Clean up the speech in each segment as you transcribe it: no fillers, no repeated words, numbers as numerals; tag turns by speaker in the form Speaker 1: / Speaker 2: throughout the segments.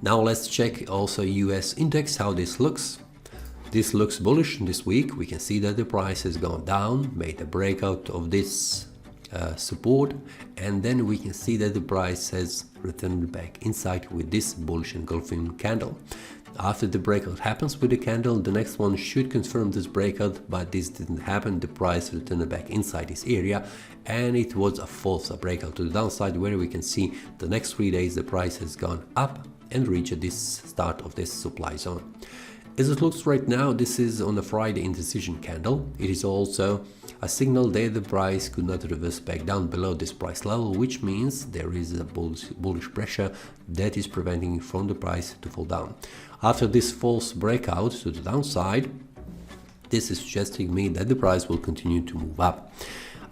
Speaker 1: Now let's check also US index, how this looks. This looks bullish this week. We can see that the price has gone down, made a breakout of this support, and then we can see that the price has returned back inside with this bullish engulfing candle. After the breakout happens with the candle, the next one should confirm this breakout, but this didn't happen. The price returned back inside this area, and it was a false breakout to the downside, where we can see the next 3 days the price has gone up and reached this start of this supply zone. As it looks right now, this is on a Friday indecision candle. It is also a signal that the price could not reverse back down below this price level, which means there is a bullish pressure that is preventing from the price to fall down. After this false breakout to the downside, this is suggesting me that the price will continue to move up.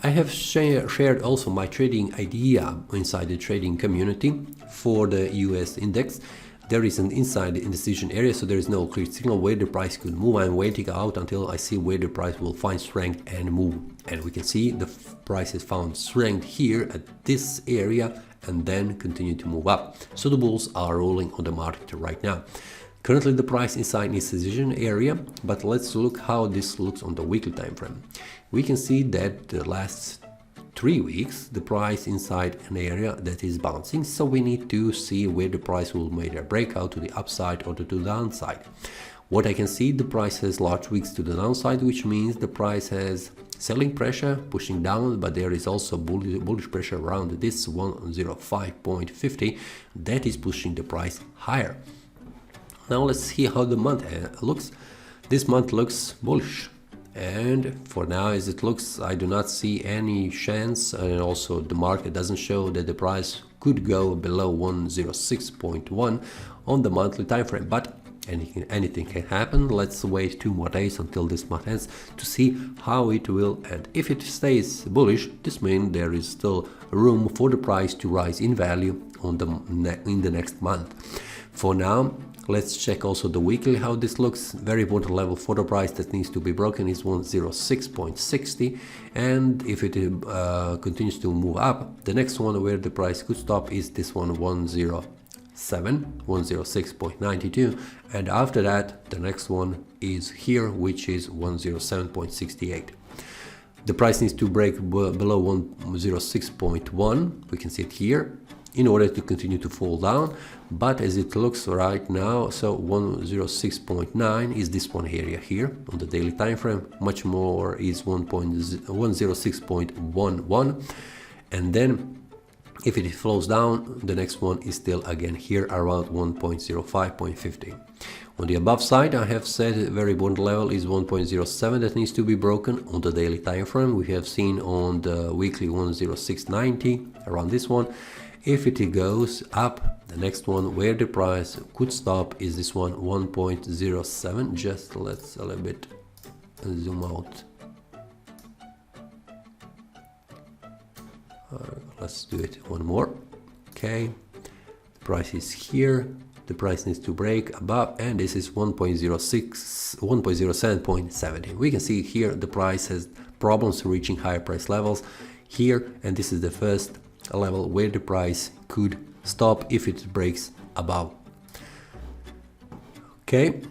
Speaker 1: I have shared also my trading idea inside the trading community for the US index. There is an inside indecision area, so there is no clear signal where the price could move. I'm waiting out until I see where the price will find strength and move. And we can see the price has found strength here at this area and then continue to move up. So the bulls are rolling on the market right now. Currently the price inside indecision area, but let's look how this looks on the weekly time frame. We can see that the last 3 weeks the price inside an area that is bouncing, so we need to see where the price will make a breakout to the upside or to the downside. What I can see, the price has large wicks to the downside, which means the price has selling pressure pushing down, but there is also bullish pressure around this 105.50 that is pushing the price higher. Now let's see how the month looks. This month looks bullish. And for now, as it looks, I do not see any chance, and also the market doesn't show that the price could go below 106.1 on the monthly time frame, but anything can happen. Let's wait 2 more days until this month ends to see how it will end. If it stays bullish, this means there is still room for the price to rise in value in the next month. For now, let's check also the weekly how this looks. Very important level for the price that needs to be broken is 106.60, and if it continues to move up, the next one where the price could stop is this one, 106.92, and after that the next one is here, which is 107.68. The price needs to break below 106.1, we can see it here, in order to continue to fall down. But as it looks right now, so 106.9 is this one area here on the daily time frame. Much more is 106.11, and then if it flows down, the next one is still again here around 1.05.50. On the above side, I have said very important level is 1.07 that needs to be broken on the daily time frame. We have seen on the weekly 106.90 around this one. If it goes up, the next one where the price could stop is this one, 1.07. Just let's a little bit zoom out. Let's do it one more. Okay, the price is here. The price needs to break above, and this is 1.07.70. We can see here the price has problems reaching higher price levels here, and this is the first level where the price could stop if it breaks above. Okay,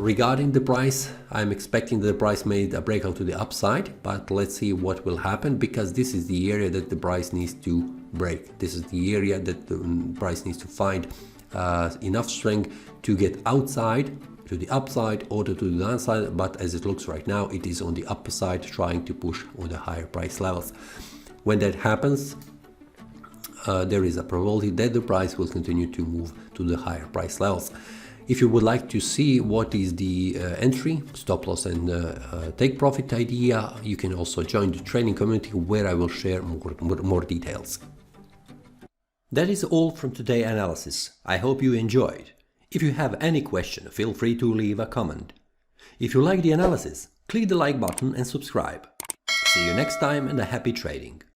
Speaker 1: regarding the price, I'm expecting the price made a breakout to the upside, but let's see what will happen, because this is the area that the price needs to break. This is the area that the price needs to find enough strength to get outside to the upside or to the downside, but as it looks right now, it is on the upper side trying to push on the higher price levels. When that happens, there is a probability that the price will continue to move to the higher price levels. If you would like to see what is the entry, stop loss and take profit idea, you can also join the trading community where I will share more details. That is all from today's analysis. I hope you enjoyed. If you have any question, feel free to leave a comment. If you like the analysis, click the like button and subscribe. See you next time and happy trading.